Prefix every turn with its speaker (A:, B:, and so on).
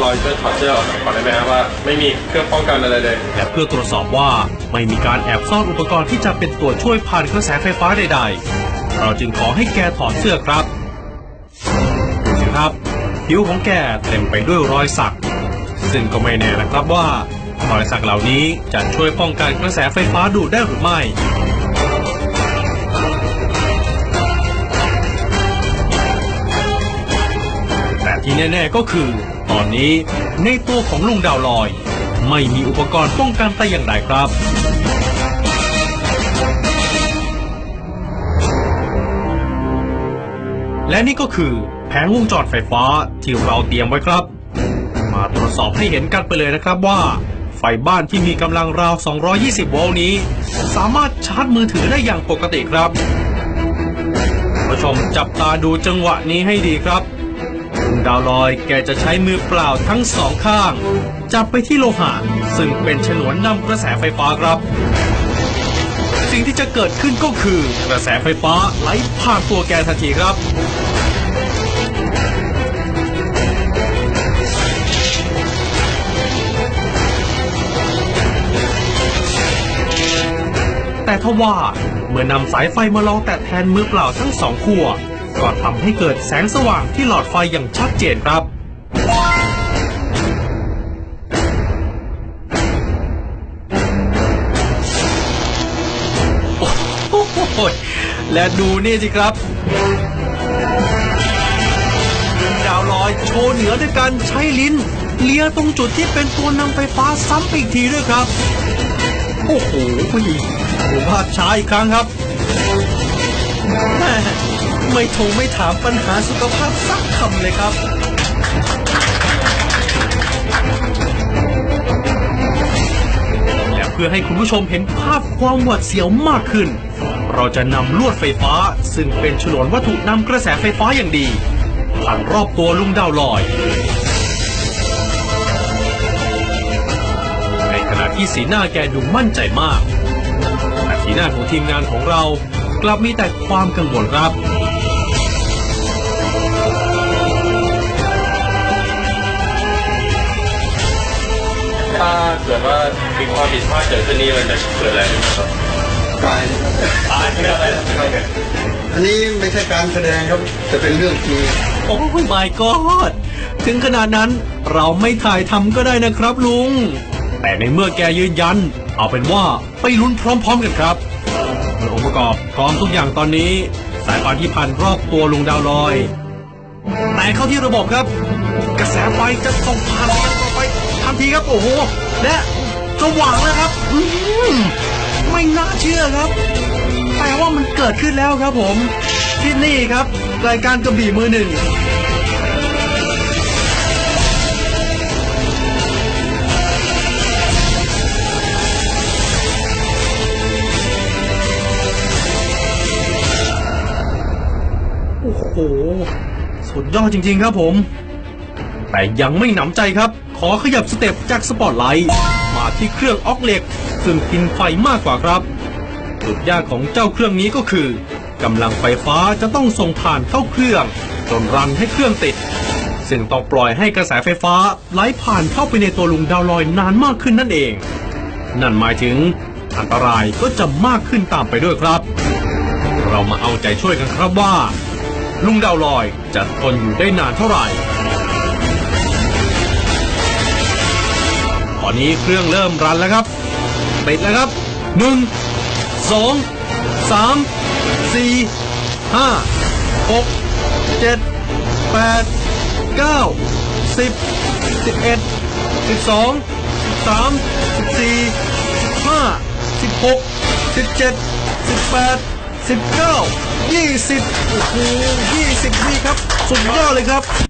A: อยช่วยถอดเสื้อออกก่อนได้ไหมครับว่าไม่มีเครื่องป้องกันอะไรเลย
B: และเพื่อตรวจสอบว่าไม่มีการแอบซ่อนอุปกรณ์ที่จะเป็นตัวช่วยผ่านกระแสไฟฟ้าใดๆเราจึงขอให้แกถอดเสื้อครับดูสิครับผิวของแกเต็มไปด้วยรอยสักซึ่งก็ไม่แน่นะครับว่ารอยสักเหล่านี้จะช่วยป้องกันกระแสไฟฟ้าดูดได้หรือไม่แต่ที่แน่ๆก็คือตอนนี้ในตัวของลุงดาวลอยไม่มีอุปกรณ์ป้องกันแต่อย่างใดครับและนี่ก็คือแผงวงจรไฟฟ้าที่เราเตรียมไว้ครับมาตรวจสอบให้เห็นกันไปเลยนะครับว่าไฟบ้านที่มีกำลังราว220โวลต์นี้สามารถชาร์จมือถือได้อย่างปกติครับผู้ชมจับตาดูจังหวะนี้ให้ดีครับลุงดาวลอยแกจะใช้มือเปล่าทั้งสองข้างจับไปที่โลหะซึ่งเป็นฉนวนนำกระแสไฟฟ้าครับสิ่งที่จะเกิดขึ้นก็คือกระแสไฟฟ้าไหลผ่านตัวแกทันทีครับแต่ทว่าเมื่อนำสายไฟมาลองแตะแทนมือเปล่าทั้งสองขั้วก็ทำให้เกิดแสงสว่างที่หลอดไฟอย่างชัดเจนครับโอ้โหและดูนี่สิครับดาวลอยโชว์เหนือด้วยการใช้ลิ้นเลียตรงจุดที่เป็นตัวนำไฟฟ้าซ้ำอีกทีด้วยครับโอ้โหดูภาพช้าอีกครั้งครับไม่ถามปัญหาสุขภาพสักคำเลยครับและเพื่อให้คุณผู้ชมเห็นภาพความหวาดเสียวมากขึ้นเราจะนำลวดไฟฟ้าซึ่งเป็นฉนวนวัตถุนำกระแสไฟฟ้าอย่างดีพันรอบตัวลุงดาวลอยในขณะที่สีหน้าแกดูมั่นใจมากแต่สีหน้าของทีมงานของเรากลับมีแต่ความกังวลครับ
A: ถ้าเกิดว่ามีความผิดพลาดเกิดขึ้นนี่มันจะเกิดอะไรขึ้นครับ
C: ตาย
A: คืออะไร
C: อันนี้ไม่ใช่การแสดงครับจะเป็นเรื่องจริง
B: โอ้ย my god ถึงขนาดนั้นเราไม่ถ่ายทำก็ได้นะครับลุงแต่ในเมื่อแกยืนยันเอาเป็นว่าไปลุ้นพร้อมๆกันครับเมื่อองค์ประกอบพร้อมทุกอย่างตอนนี้สายไฟที่พันรอบตัวลุงดาวลอยแต่เข้าที่ระบบครับกระแสไฟจะส่งผ่านไปทันทีครับโอ้โหและสว่างแล้วครับไม่น่าเชื่อครับแต่ว่ามันเกิดขึ้นแล้วครับผมที่นี่ครับรายการกระบี่มือหนึ่งโอ้โหสุดยอดจริงๆครับผมแต่ยังไม่หนำใจครับขอขยับสเต็ปจากสปอตไลท์มาที่เครื่องออกเหล็กซึ่งกินไฟมากกว่าครับจุดยากของเจ้าเครื่องนี้ก็คือกำลังไฟฟ้าจะต้องส่งผ่านเข้าเครื่องจนรันให้เครื่องติดซึ่งต้องปล่อยให้กระแสไฟฟ้าไหลผ่านเข้าไปในตัวลุงดาวลอยนานมากขึ้นนั่นเองนั่นหมายถึงอันตรายก็จะมากขึ้นตามไปด้วยครับเรามาเอาใจช่วยกันครับว่าลุงดาวลอยจะทนอยู่ได้นานเท่าไหร่ตอนนี้เครื่องเริ่มรันแล้วครับติดแล้วครับ1 2 3 4 5 6 7 8 9 10 11 12 13 14 15 16 17 18 19 20โอ้โห20นี่ครับสุดยอดเลยครับ